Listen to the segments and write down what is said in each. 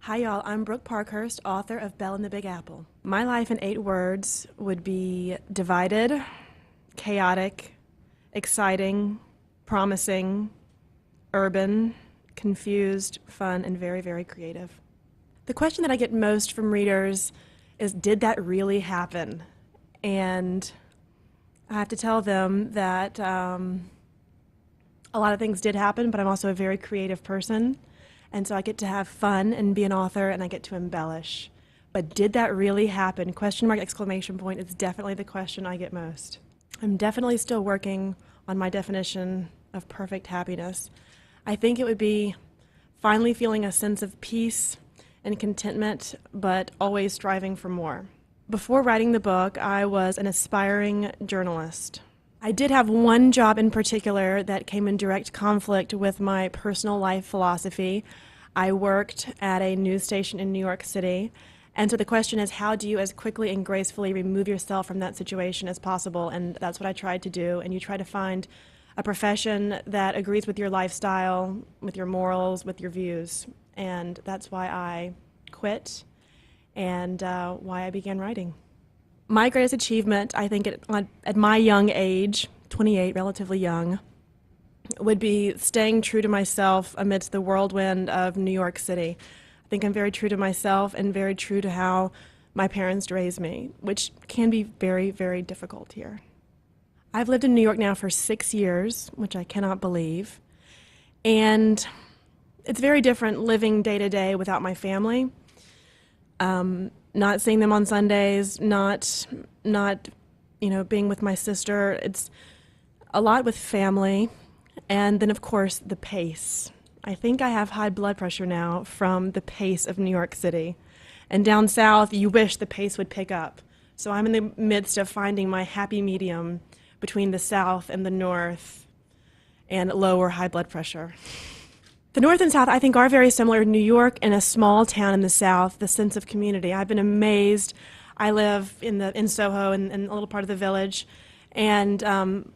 Hi, y'all. I'm Brooke Parkhurst, author of Belle and the Big Apple. My life in 8 words would be divided, chaotic, exciting, promising, urban, confused, fun, and very, very creative. The question that I get most from readers is, did that really happen? And I have to tell them that a lot of things did happen, but I'm also a very creative person. And so I get to have fun and be an author, and I get to embellish. But did that really happen? Question mark, exclamation point. It's definitely the question I get most. I'm definitely still working on my definition of perfect happiness. I think it would be finally feeling a sense of peace and contentment, but always striving for more. Before writing the book, I was an aspiring journalist. I did have one job in particular that came in direct conflict with my personal life philosophy. I worked at a news station in New York City. And so the question is, how do you as quickly and gracefully remove yourself from that situation as possible? And that's what I tried to do. And you try to find a profession that agrees with your lifestyle, with your morals, with your views. And that's why I quit and why I began writing. My greatest achievement, I think at my young age, 28, relatively young, would be staying true to myself amidst the whirlwind of New York City. I think I'm very true to myself and very true to how my parents raised me, which can be very, very difficult here. I've lived in New York now for 6 years, which I cannot believe. And it's very different living day to day without my family. Not seeing them on Sundays, not being with my sister. It's a lot with family. And then, of course, the pace. I think I have high blood pressure now from the pace of New York City. And down south, you wish the pace would pick up. So I'm in the midst of finding my happy medium between the south and the north and low or high blood pressure. The North and South, I think, are very similar. New York and a small town in the South, the sense of community. I've been amazed. I live in Soho, in a little part of the Village, and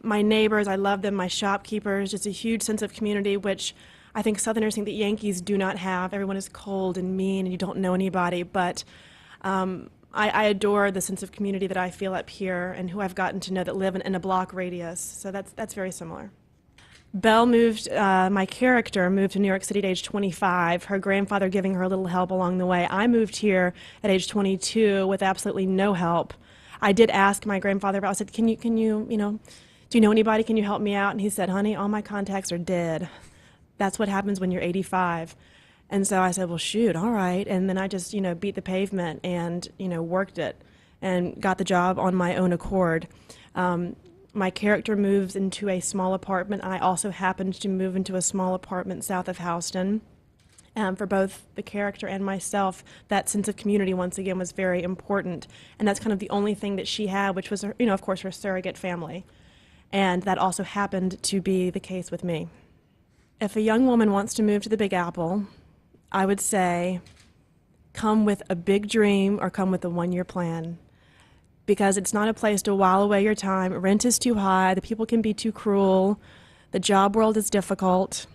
my neighbors, I love them, my shopkeepers, just a huge sense of community, which I think Southerners think that Yankees do not have. Everyone is cold and mean, and you don't know anybody, but I adore the sense of community that I feel up here and who I've gotten to know that live in a block radius, so that's very similar. Belle my character moved to New York City at age 25, her grandfather giving her a little help along the way. I moved here at age 22 with absolutely no help. I did ask my grandfather about, I said, do you know anybody? Can you help me out? And he said, honey, all my contacts are dead. That's what happens when you're 85. And so I said, well, shoot, all right. And then I just, beat the pavement and, worked it and got the job on my own accord. My character moves into a small apartment. I also happened to move into a small apartment south of Houston. For both the character and myself, that sense of community, once again, was very important. And that's kind of the only thing that she had, which was, her, of course, her surrogate family. And that also happened to be the case with me. If a young woman wants to move to the Big Apple, I would say, come with a big dream or come with a one-year plan. Because it's not a place to while away your time. Rent is too high, the people can be too cruel, the job world is difficult.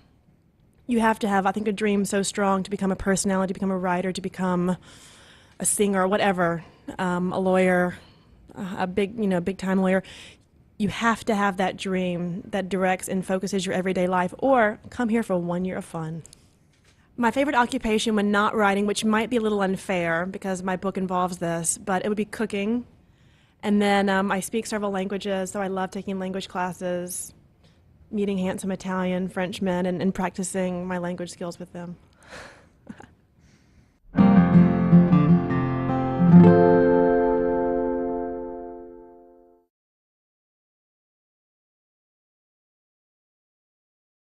You have to have, I think, a dream so strong to become a personality, to become a writer, to become a singer, whatever, a lawyer, a big time lawyer. You have to have that dream that directs and focuses your everyday life, or come here for 1 year of fun. My favorite occupation when not writing, which might be a little unfair because my book involves this, but it would be cooking. And then I speak several languages, so I love taking language classes, meeting handsome Italian, French men, and practicing my language skills with them.